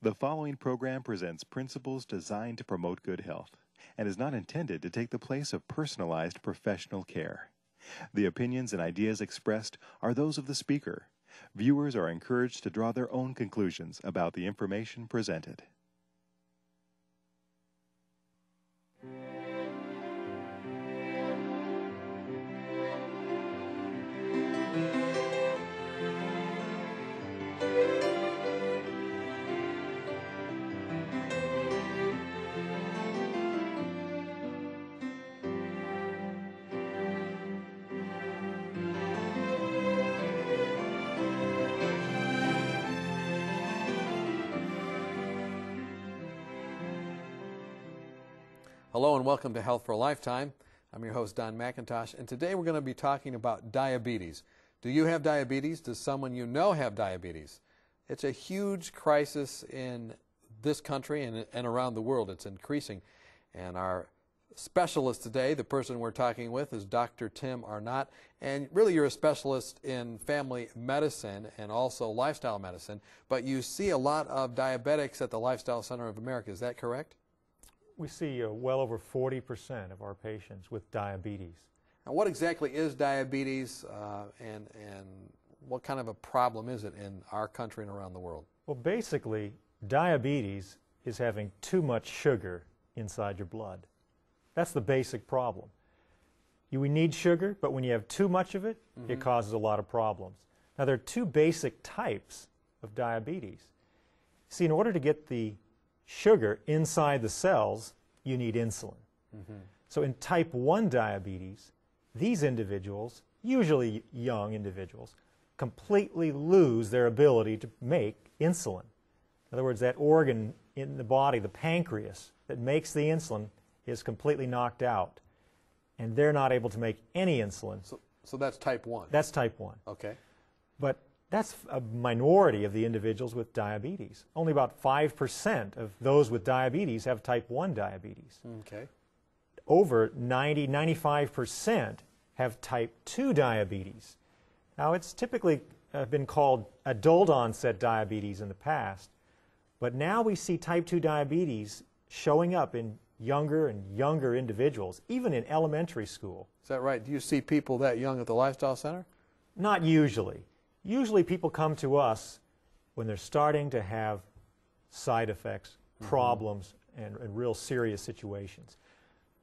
The following program presents principles designed to promote good health and is not intended to take the place of personalized professional care. The opinions and ideas expressed are those of the speaker. Viewers are encouraged to draw their own conclusions about the information presented. Hello and welcome to Health for a Lifetime. I'm your host, Don Mackintosh, and today we're going to be talking about diabetes. Do you have diabetes? Does someone you know have diabetes? It's a huge crisis in this country and around the world. It's increasing. And our specialist today, the person we're talking with, is Dr. Tim Arnott. And really you're a specialist in family medicine and also lifestyle medicine, but you see a lot of diabetics at the Lifestyle Center of America. Is that correct? We see well over 40% of our patients with diabetes. Now, what exactly is diabetes and what kind of a problem is it in our country and around the world? Well, basically, diabetes is having too much sugar inside your blood. That's the basic problem. We need sugar, but when you have too much of it, it causes a lot of problems. Now, there are two basic types of diabetes. See, in order to get the sugar inside the cells, you need insulin. So in type 1 diabetes, these individuals, usually young individuals, completely lose their ability to make insulin. In other words, that organ in the body, the pancreas, that makes the insulin is completely knocked out, and they're not able to make any insulin. So that's type 1? That's type 1. Okay. But that's a minority of the individuals with diabetes. Only about 5% of those with diabetes have type 1 diabetes. Okay. Over 95% have type 2 diabetes. Now, it's typically been called adult-onset diabetes in the past, but now we see type 2 diabetes showing up in younger and younger individuals, even in elementary school. Is that right? Do you see people that young at the Lifestyle Center? Not usually. Usually people come to us when they're starting to have side effects, problems, and real serious situations.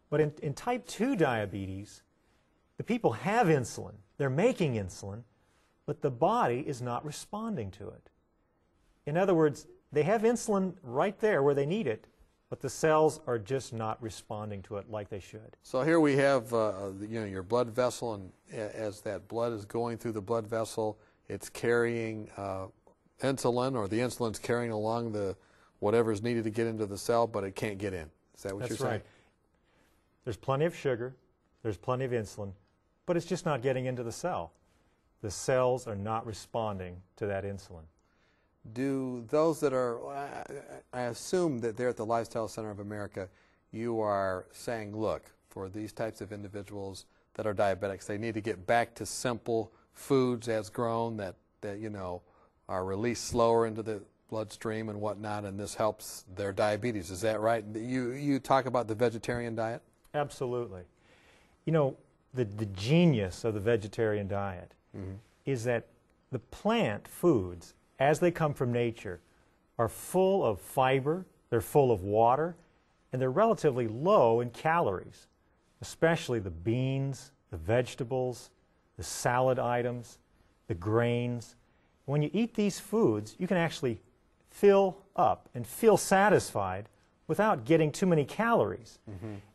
But in type 2 diabetes, the people have insulin. They're making insulin, but the body is not responding to it. In other words, they have insulin right there where they need it, but the cells are just not responding to it like they should. So here we have your blood vessel, and as that blood is going through the blood vessel, it's carrying insulin, or the insulin's carrying along whatever's needed to get into the cell, but it can't get in. Is that what you're saying? That's right. There's plenty of sugar, there's plenty of insulin, but it's just not getting into the cell. The cells are not responding to that insulin. Do those that are, I assume that they're at the Lifestyle Center of America, you are saying, look, for these types of individuals that are diabetics, they need to get back to simple foods as grown that are released slower into the bloodstream and whatnot, and this helps their diabetes. Is that right? You talk about the vegetarian diet? Absolutely. You know, the genius of the vegetarian diet is that the plant foods, as they come from nature, are full of fiber, they're full of water, and they're relatively low in calories, especially the beans, the vegetables, the salad items, the grains. When you eat these foods, you can actually fill up and feel satisfied without getting too many calories.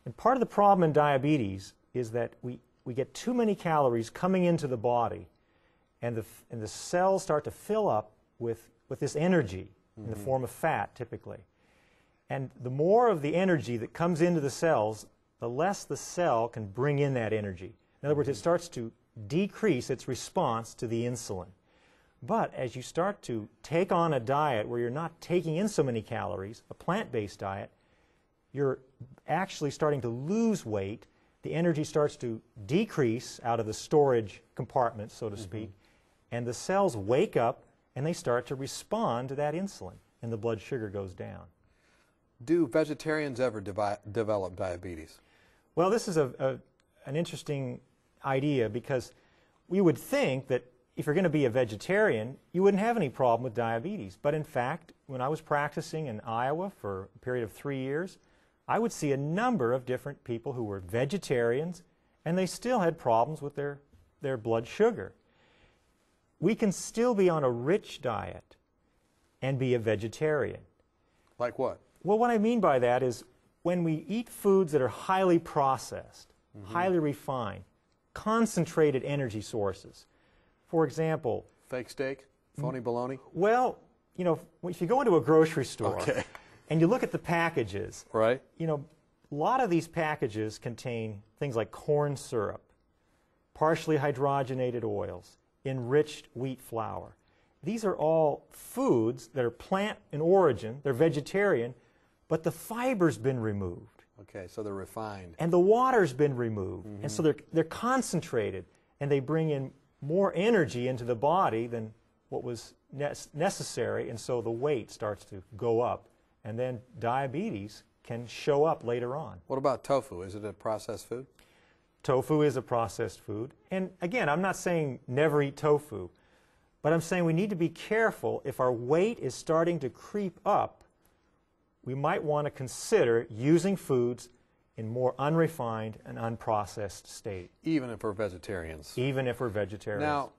And part of the problem in diabetes is that we get too many calories coming into the body, and the cells start to fill up with this energy in the form of fat, typically. And the more of the energy that comes into the cells, the less the cell can bring in that energy. In other words, it starts to decrease its response to the insulin. But as you start to take on a diet where you're not taking in so many calories, a plant-based diet, you're actually starting to lose weight. The energy starts to decrease out of the storage compartments, so to speak, and the cells wake up and they start to respond to that insulin. and the blood sugar goes down. Do vegetarians ever develop diabetes? Well, this is an interesting idea, because we would think that if you're going to be a vegetarian, you wouldn't have any problem with diabetes. But in fact, when I was practicing in Iowa for a period of 3 years, I would see a number of different people who were vegetarians, and they still had problems with their blood sugar. We can still be on a rich diet and be a vegetarian. Like what? Well, what I mean by that is when we eat foods that are highly processed, highly refined, concentrated energy sources. For example, fake steak, phony bologna? Well, you know, if you go into a grocery store Okay. and you look at the packages, Right. you know, a lot of these packages contain things like corn syrup, partially hydrogenated oils, enriched wheat flour. These are all foods that are plant in origin, they're vegetarian, but the fiber's been removed. Okay, so they're refined. And the water's been removed. And so they're concentrated, and they bring in more energy into the body than what was necessary, and so the weight starts to go up. And then diabetes can show up later on. What about tofu? Is it a processed food? Tofu is a processed food. And again, I'm not saying never eat tofu, but I'm saying we need to be careful. If our weight is starting to creep up, we might want to consider using foods in more unrefined and unprocessed state. Even if we're vegetarians. Even if we're vegetarians. Now,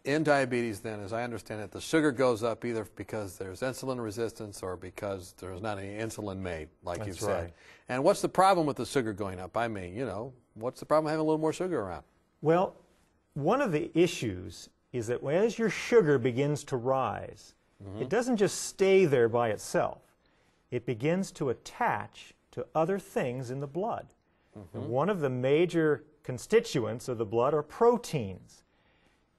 in diabetes then, as I understand it, the sugar goes up either because there's insulin resistance or because there's not any insulin made, like you said. Right. And what's the problem with the sugar going up? I mean, you know, what's the problem with having a little more sugar around? Well, one of the issues is that as your sugar begins to rise, it doesn't just stay there by itself. It begins to attach to other things in the blood. And one of the major constituents of the blood are proteins.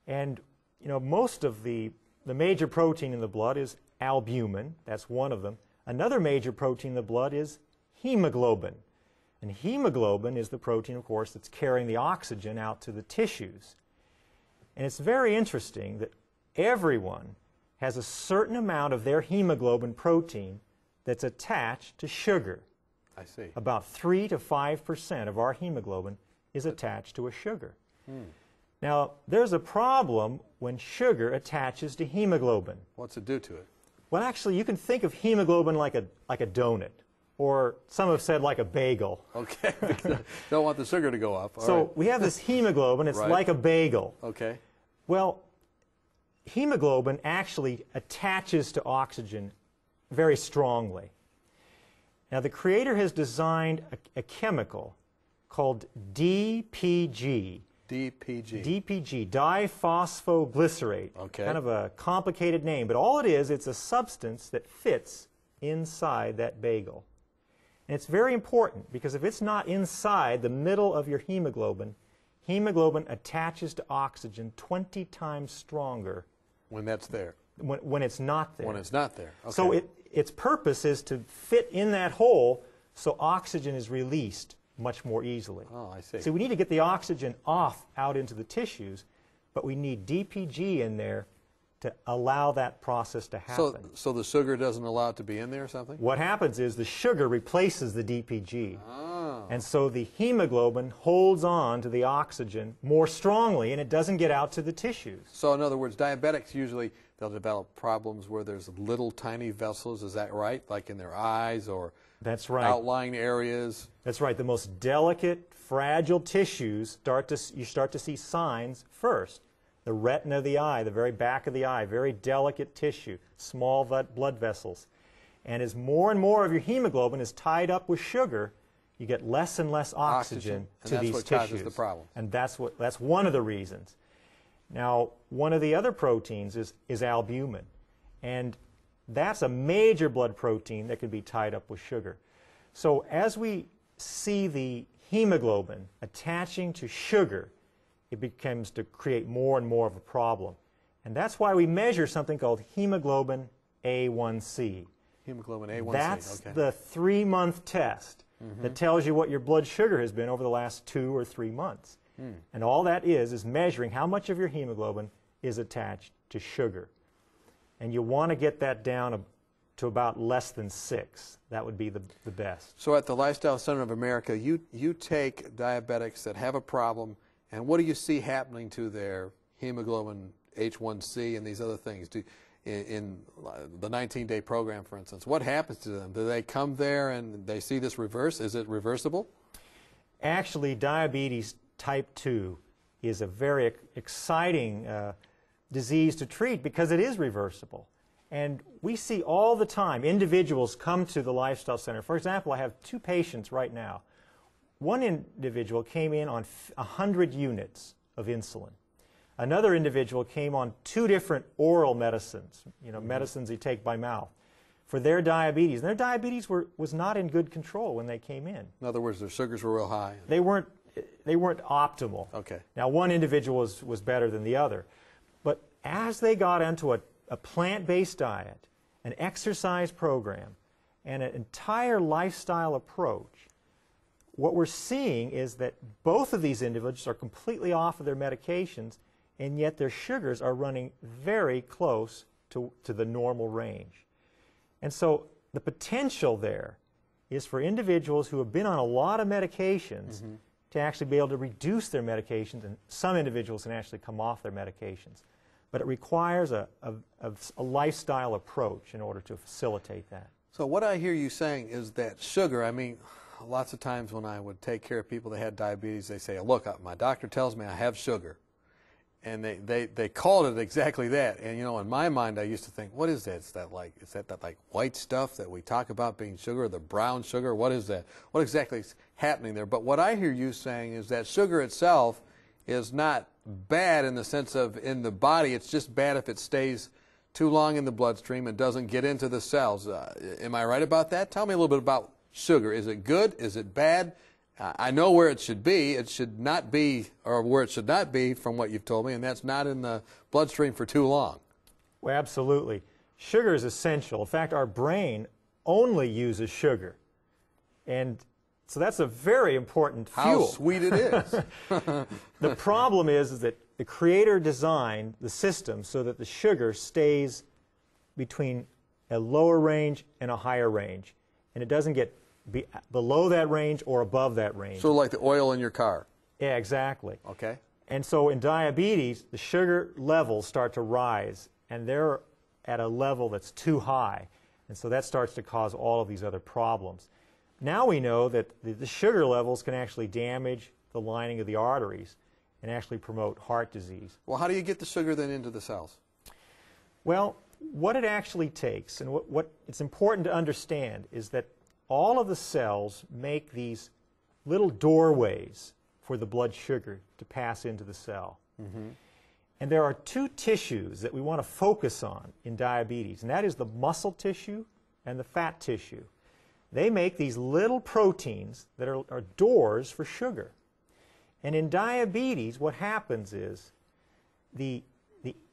And, you know, most of the major protein in the blood is albumin. That's one of them. Another major protein in the blood is hemoglobin. And hemoglobin is the protein, of course, that's carrying the oxygen out to the tissues. And it's very interesting that everyone has a certain amount of their hemoglobin protein that's attached to sugar. I see. About 3 to 5% of our hemoglobin is attached to a sugar. Now, there's a problem when sugar attaches to hemoglobin. What's it do to it? Well, actually, you can think of hemoglobin like a donut, or some have said like a bagel. Okay. Don't want the sugar to go up. All So right. we have this hemoglobin, it's Right. like a bagel. Okay. Well, hemoglobin actually attaches to oxygen very strongly. Now, the Creator has designed a chemical called DPG. DPG. DPG, diphosphoglycerate. Okay. Kind of a complicated name, but all it is, it's a substance that fits inside that bagel. And it's very important because if it's not inside the middle of your hemoglobin, hemoglobin attaches to oxygen 20 times stronger When that's there. when it's not there. When it's not there. Okay. So its purpose is to fit in that hole so oxygen is released much more easily. Oh, I see. See, we need to get the oxygen off out into the tissues, but we need DPG in there to allow that process to happen. So the sugar doesn't allow it to be in there or something? What happens is the sugar replaces the DPG. Oh. And so the hemoglobin holds on to the oxygen more strongly, and it doesn't get out to the tissues. So in other words, diabetics usually, they'll develop problems where there's little tiny vessels, is that right? Like in their eyes or That's right. outlying areas? That's right. The most delicate, fragile tissues, you start to see signs first. The retina of the eye, the very back of the eye, very delicate tissue, small blood vessels. And as more and more of your hemoglobin is tied up with sugar, you get less and less oxygen And to that's these what tissues. causes the problem. And that's one of the reasons. Now, one of the other proteins is albumin. And that's a major blood protein that can be tied up with sugar. So as we see the hemoglobin attaching to sugar, it becomes to create more and more of a problem. And that's why we measure something called hemoglobin A1C. Hemoglobin A1C. That's okay. the 3-month test that tells you what your blood sugar has been over the last 2 or 3 months. And all that is measuring how much of your hemoglobin is attached to sugar. And you want to get that down to about less than 6. That would be the best. So at the Lifestyle Center of America, you take diabetics that have a problem, and what do you see happening to their hemoglobin, H1C, and these other things? In the 19-day program, for instance, what happens to them? Do they come there and they see this reverse? Is it reversible? Actually, diabetes type 2 is a very exciting disease to treat because it is reversible. And we see all the time individuals come to the Lifestyle Center. For example, I have 2 patients right now. One individual came in on 100 units of insulin. Another individual came on 2 different oral medicines, medicines you take by mouth, for their diabetes. And their diabetes was not in good control when they came in. In other words, their sugars were real high. They weren't optimal. Okay. Now, one individual was better than the other. But as they got into a plant-based diet, an exercise program, and an entire lifestyle approach, what we're seeing is that both of these individuals are completely off of their medications, and yet their sugars are running very close to the normal range. And so the potential there is for individuals who have been on a lot of medications to actually be able to reduce their medications, and some individuals can actually come off their medications. But it requires a lifestyle approach in order to facilitate that. So what I hear you saying is that sugar, I mean, lots of times when I would take care of people that had diabetes, they say, look, my doctor tells me I have sugar. And they called it exactly that. And, in my mind, I used to think, what is that? Is that like white stuff that we talk about being sugar, the brown sugar? What is that? What exactly is happening there? But what I hear you saying is that sugar itself is not bad in the sense of in the body. It's just bad if it stays too long in the bloodstream and doesn't get into the cells. Am I right about that? Tell me a little bit about sugar. Is it good? Is it bad? I know where it should be. It should not be, or where it should not be from what you've told me, and that's not in the bloodstream for too long. Well, absolutely. Sugar is essential. In fact, our brain only uses sugar. And so that's a very important fuel. How sweet it is. The problem is that the Creator designed the system so that the sugar stays between a lower range and a higher range. And it doesn't get below that range or above that range. So like the oil in your car. Yeah, exactly. Okay. And so in diabetes, the sugar levels start to rise, and they're at a level that's too high. And so that starts to cause all of these other problems. Now we know that the sugar levels can actually damage the lining of the arteries and actually promote heart disease. Well, how do you get the sugar then into the cells? Well, what it actually takes, and what it's important to understand, is that all of the cells make these little doorways for the blood sugar to pass into the cell. And there are 2 tissues that we want to focus on in diabetes, and that is the muscle tissue and the fat tissue. They make these little proteins that are doors for sugar. And in diabetes, what happens is the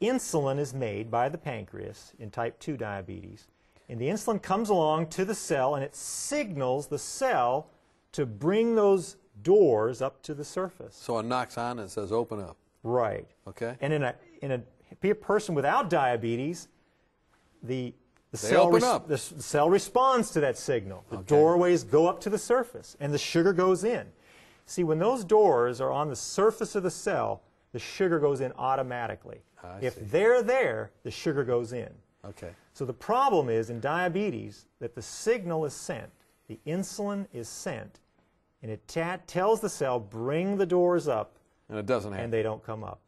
insulin is made by the pancreas in type 2 diabetes. And the insulin comes along to the cell, and it signals the cell to bring those doors up to the surface. So it knocks on and says, open up. Right. Okay. And in a person without diabetes, the cell responds to that signal. The doorways go up to the surface, and the sugar goes in. See, when those doors are on the surface of the cell, the sugar goes in automatically. If they're there, the sugar goes in. Okay. So the problem is in diabetes that the signal is sent, the insulin is sent, and it tells the cell, bring the doors up, and it doesn't happen. And they don't come up.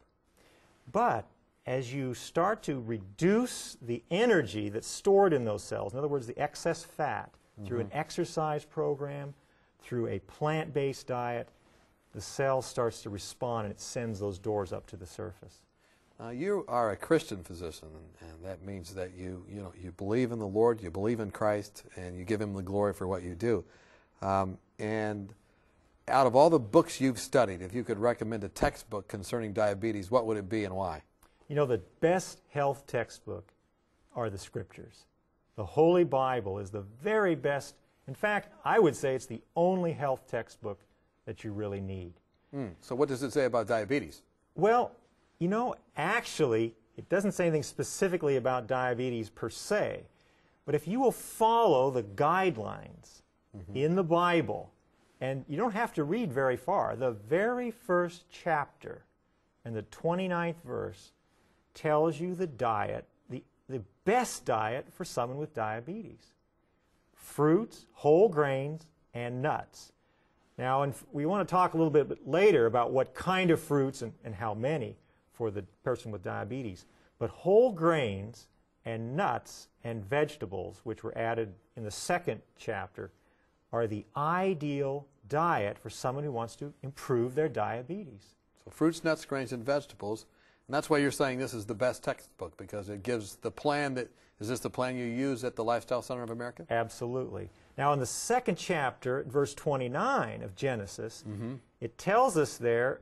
But as you start to reduce the energy that's stored in those cells, in other words, the excess fat, through an exercise program, through a plant-based diet, the cell starts to respond and it sends those doors up to the surface. You are a Christian physician, and that means that you believe in the Lord, you believe in Christ, and you give Him the glory for what you do. And out of all the books you've studied, if you could recommend a textbook concerning diabetes, what would it be and why? The best health textbook are the Scriptures. The Holy Bible is the very best. In fact, I would say it's the only health textbook that you really need. So what does it say about diabetes? Well, actually, it doesn't say anything specifically about diabetes per se, But if you will follow the guidelines in the Bible, and you don't have to read very far, the very first chapter and the 29th verse tells you the diet, the best diet for someone with diabetes. Fruits, whole grains, and nuts. Now, we want to talk a little bit later about what kind of fruits and how many for the person with diabetes. But whole grains and nuts and vegetables, which were added in the second chapter, are the ideal diet for someone who wants to improve their diabetes. So fruits, nuts, grains, and vegetables. And that's why you're saying this is the best textbook, because it gives the plan that, is this the plan you use at the Lifestyle Center of America? Absolutely. Now in the second chapter, verse 29 of Genesis, it tells us there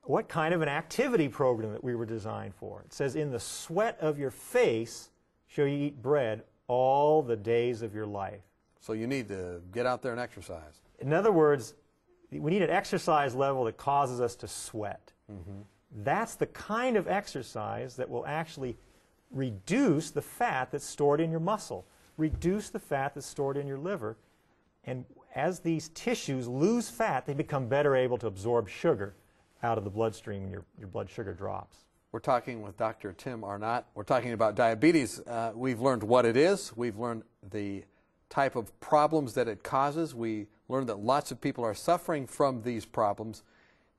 what kind of an activity program that we were designed for. It says, in the sweat of your face shall you eat bread all the days of your life. So you need to get out there and exercise. In other words, we need an exercise level that causes us to sweat. That's the kind of exercise that will actually reduce the fat that's stored in your muscle, reduce the fat that's stored in your liver, and as these tissues lose fat, they become better able to absorb sugar out of the bloodstream, and your blood sugar drops. We're talking with Dr. Tim Arnott. We're talking about diabetes. We've learned what it is. We've learned the type of problems that it causes. We learned that lots of people are suffering from these problems.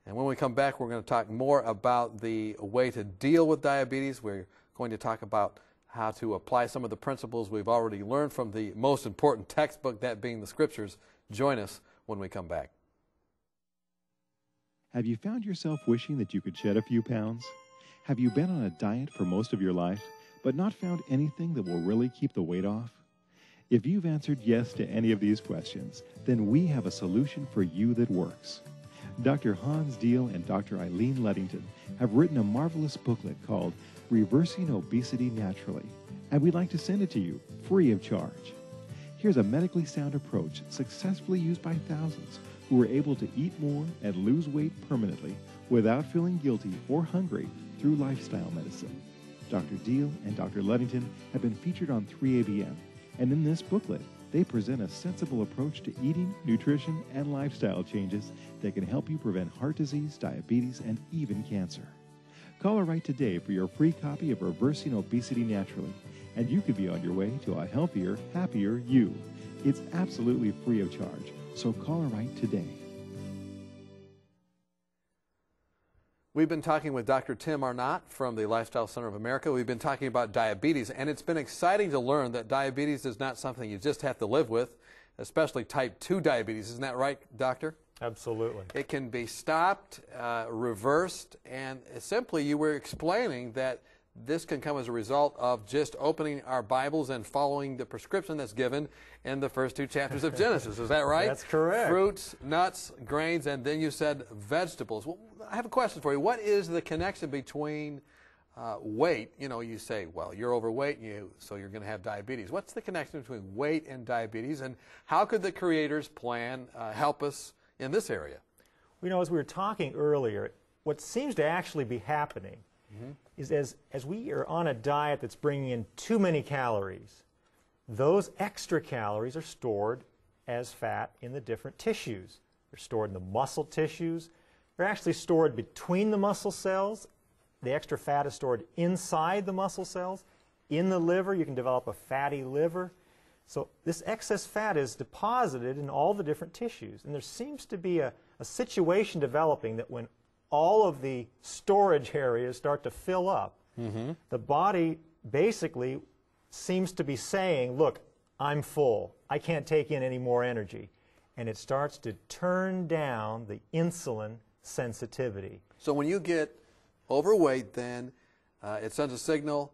And when we come back, we're going to talk more about the way to deal with diabetes. We're going to talk about how to apply some of the principles we've already learned from the most important textbook, that being the Scriptures. Join us when we come back. Have you found yourself wishing that you could shed a few pounds? Have you been on a diet for most of your life, but not found anything that will really keep the weight off? If you've answered yes to any of these questions, then we have a solution for you that works. Dr. Hans Diehl and Dr. Eileen Luddington have written a marvelous booklet called Reversing Obesity Naturally, and we'd like to send it to you free of charge. Here's a medically sound approach successfully used by thousands who were able to eat more and lose weight permanently without feeling guilty or hungry through lifestyle medicine. Dr. Diehl and Dr. Luddington have been featured on 3ABM, and in this booklet, they present a sensible approach to eating, nutrition, and lifestyle changes that can help you prevent heart disease, diabetes, and even cancer. Call or write today for your free copy of Reversing Obesity Naturally, and you could be on your way to a healthier, happier you. It's absolutely free of charge, so call or write today. We've been talking with Dr. Tim Arnott from the Lifestyle Center of America. We've been talking about diabetes, and it's been exciting to learn that diabetes is not something you just have to live with, especially type 2 diabetes. Isn't that right, doctor? Absolutely. It can be stopped, reversed, and simply you were explaining that this can come as a result of just opening our Bibles and following the prescription that's given in the first 2 chapters of Genesis. Is that right? That's correct. Fruits, nuts, grains, and then you said vegetables. Well, I have a question for you. What is the connection between weight? You know, you say, well, you're overweight, so you're going to have diabetes. What's the connection between weight and diabetes, and how could the Creator's plan help us in this area? You know, as we were talking earlier, what seems to actually be happening is as we are on a diet that's bringing in too many calories, those extra calories are stored as fat in the different tissues. They're stored in the muscle tissues. They're actually stored between the muscle cells. The extra fat is stored inside the muscle cells. In the liver, you can develop a fatty liver. So this excess fat is deposited in all the different tissues. And there seems to be a situation developing that when all of the storage areas start to fill up, the body basically seems to be saying, look, I'm full. I can't take in any more energy. And it starts to turn down the insulin sensitivity. So when you get overweight, then it sends a signal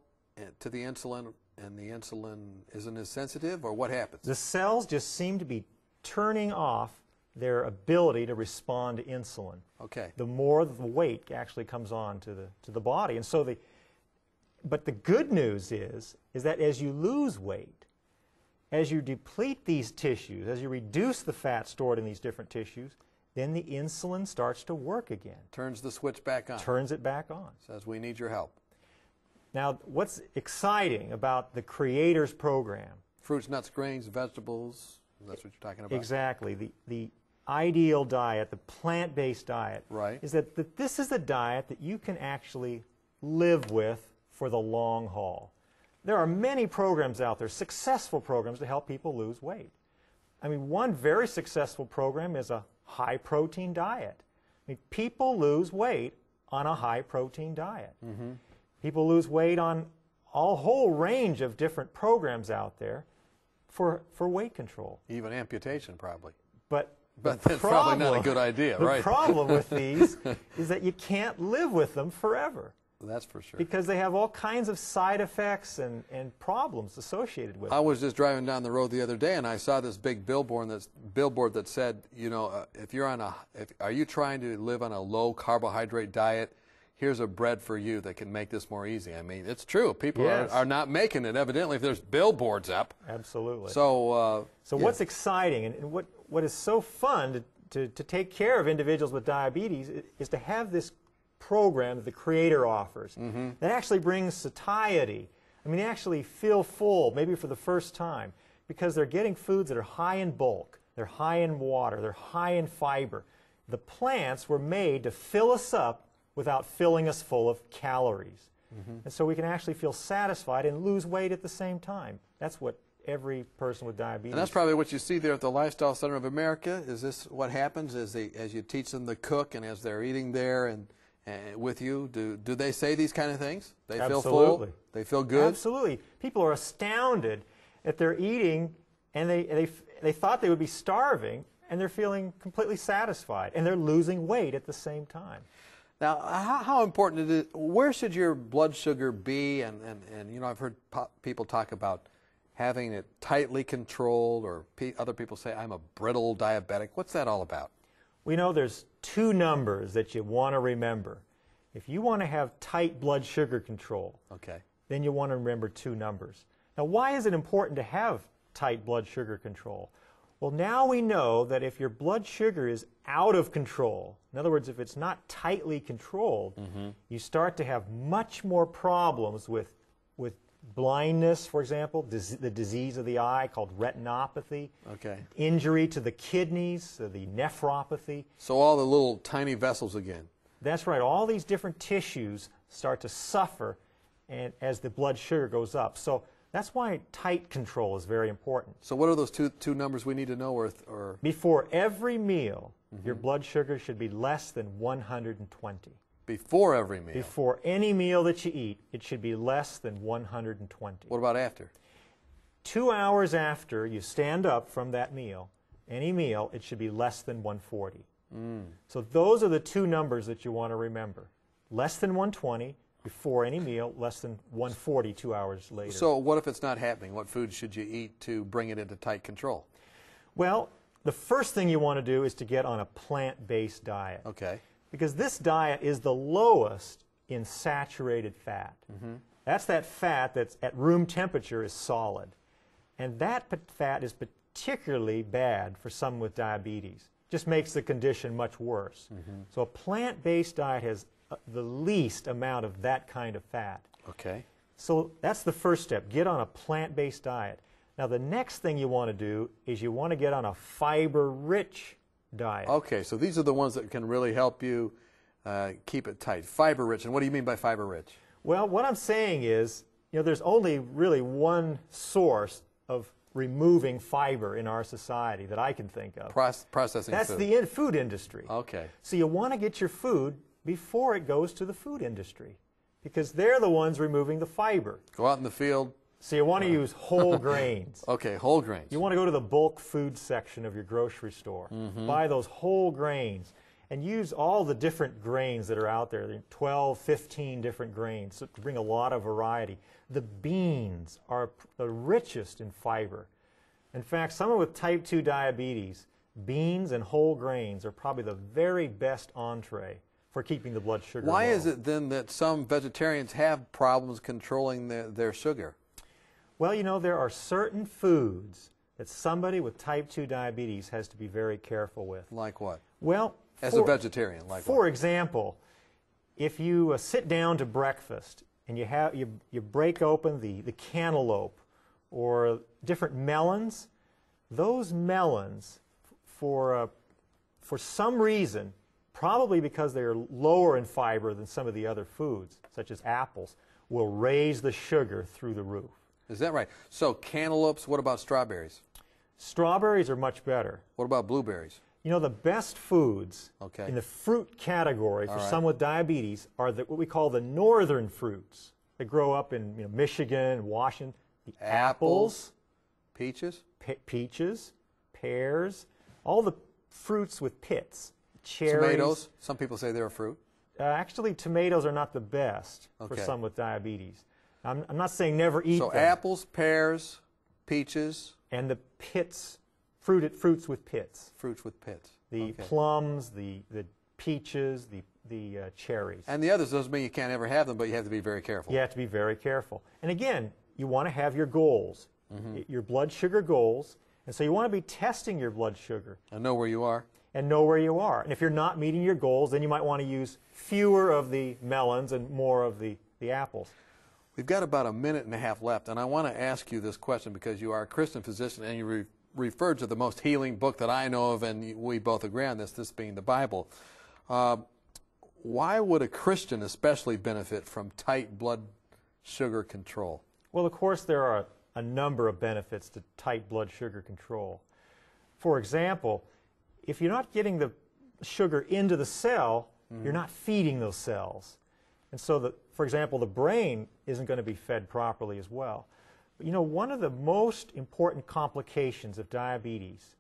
to the insulin, and the insulin isn't as sensitive, or what happens? The cells just seem to be turning off their ability to respond to insulin. Okay. The more the weight actually comes on to the body. And so but the good news is that as you lose weight, as you deplete these tissues, as you reduce the fat stored in these different tissues, then the insulin starts to work again. Turns the switch back on. Turns it back on. Says, we need your help. Now, what's exciting about the Creator's program Fruits, nuts, grains, vegetables. That's what you're talking about. Exactly. The ideal diet, the plant-based diet, Right. is that this is a diet that you can actually live with for the long haul. There are many programs out there, successful programs, to help people lose weight. I mean, one very successful program is a high-protein diet. I mean, people lose weight on a high-protein diet. Mm-hmm. People lose weight on a whole range of different programs out there for weight control. Even amputation, probably. But that's probably not a good idea, right? The problem with these is that you can't live with them forever. That's for sure. Because they have all kinds of side effects and problems associated with I them. was just driving down the road the other day, and I saw this big billboard that said, you know, are you trying to live on a low carbohydrate diet? Here's a bread for you that can make this more easy. I mean, it's true. People are not making it, evidently, if there's billboards up. Absolutely. So, yeah. What's exciting and what is so fun to take care of individuals with diabetes is to have this program that the Creator offers that actually brings satiety. I mean, they actually feel full, maybe for the first time, because they're getting foods that are high in bulk, they're high in water, they're high in fiber. The plants were made to fill us up without filling us full of calories. And so we can actually feel satisfied and lose weight at the same time. That's what every person with diabetes. And that's probably what you see there at the Lifestyle Center of America. Is this what happens as you teach them to cook and as they're eating there and with you? Do they say these kind of things? They feel full? They feel good? Absolutely. People are astounded that they're eating and they thought they would be starving, and they're feeling completely satisfied, and they're losing weight at the same time. Now, how important it is, where should your blood sugar be? And you know, I've heard people talk about having it tightly controlled, or other people say, I'm a brittle diabetic. What's that all about? We know there's two numbers that you want to remember. If you want to have tight blood sugar control, then you want to remember two numbers. Now, why is it important to have tight blood sugar control? Well, now we know that if your blood sugar is out of control, in other words, if it's not tightly controlled, you start to have much more problems with blindness, for example, the disease of the eye called retinopathy, injury to the kidneys, the nephropathy. So all the little tiny vessels again. That's right. All these different tissues start to suffer as the blood sugar goes up. So that's why tight control is very important. So what are those two numbers we need to know? Or Before every meal, your blood sugar should be less than 120. Before every meal? Before any meal that you eat, it should be less than 120. What about after? 2 hours after you stand up from that meal, any meal, it should be less than 140. So those are the two numbers that you want to remember. Less than 120 before any meal, less than 140 2 hours later. So what if it's not happening? What food should you eat to bring it into tight control? Well, the first thing you want to do is to get on a plant-based diet. Because this diet is the lowest in saturated fat. That's that fat that's at room temperature is solid. And that fat is particularly bad for someone with diabetes. Just makes the condition much worse. So a plant-based diet has the least amount of that kind of fat. So that's the first step. Get on a plant-based diet. Now the next thing you want to do is you want to get on a fiber-rich diet. So these are the ones that can really help you keep it tight. Fiber-rich. And what do you mean by fiber-rich? Well, what I'm saying is, you know, there's only really one source of removing fiber in our society that I can think of. Processing That's food. the food industry. Okay. So you want to get your food before it goes to the food industry, because they're the ones removing the fiber. Go out in the field. So you want to use whole grains. Okay, whole grains. You want to go to the bulk food section of your grocery store. Buy those whole grains and use all the different grains that are out there. There are 12, 15 different grains to bring a lot of variety. The beans are the richest in fiber. In fact, someone with type 2 diabetes, beans and whole grains are probably the very best entree for keeping the blood sugar low. Why is it then that some vegetarians have problems controlling their sugar? Well, you know, there are certain foods that somebody with type 2 diabetes has to be very careful with. Like what? Well, as a vegetarian, like for example, if you sit down to breakfast and you break open the cantaloupe or different melons. Those melons, for some reason, probably because they're lower in fiber than some of the other foods, such as apples, will raise the sugar through the roof. Is that right? So cantaloupes, what about strawberries? Strawberries are much better. What about blueberries? You know, the best foods Okay. in the fruit category for All right. someone with diabetes are what we call the northern fruits. They grow up in Michigan, Washington. The apples, peaches, peaches, pears, all the fruits with pits. Cherries. tomatoes. Some people say they're a fruit. Actually, tomatoes are not the best for Okay. some with diabetes. I'm not saying never eat So them. apples, pears, peaches, And the pits, fruits with pits. fruits with pits. The Okay. plums, the peaches, the cherries. And the others doesn't mean you can't ever have them, but you have to be very careful. You have to be very careful. And again, you want to have your goals, your blood sugar goals. And so you want to be testing your blood sugar And know where you are. and know where you are. And if you're not meeting your goals, then you might want to use fewer of the melons and more of the apples. We've got about a minute and a half left, and I want to ask you this question because you are a Christian physician and you referred to the most healing book that I know of, and we both agree on this being the Bible. Why would a Christian especially benefit from tight blood sugar control? Well, of course, there are a number of benefits to tight blood sugar control. For example, if you're not getting the sugar into the cell, you're not feeding those cells. And so, for example, the brain isn't going to be fed properly as well. But, you know, one of the most important complications of diabetes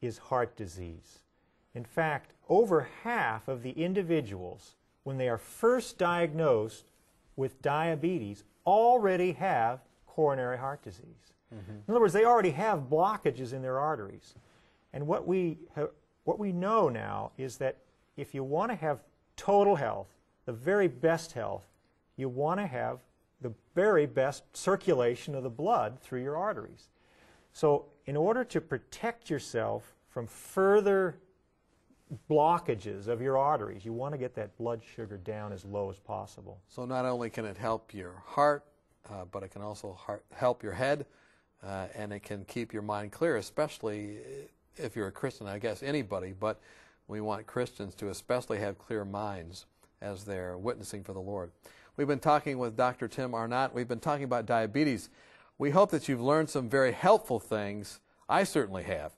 is heart disease. In fact, over half of the individuals, when they are first diagnosed with diabetes, already have coronary heart disease. In other words, they already have blockages in their arteries. And what we know now is that if you want to have total health, the very best health, you want to have the very best circulation of the blood through your arteries. So in order to protect yourself from further blockages of your arteries, you want to get that blood sugar down as low as possible. So not only can it help your heart, but it can also help your head, and it can keep your mind clear, especially if you're a Christian, I guess anybody, but we want Christians to especially have clear minds as they're witnessing for the Lord. We've been talking with Dr. Tim Arnott. We've been talking about diabetes. We hope that you've learned some very helpful things. I certainly have.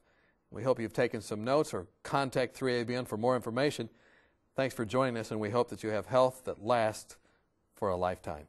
We hope you've taken some notes or contact 3ABN for more information. Thanks for joining us, and we hope that you have health that lasts for a lifetime.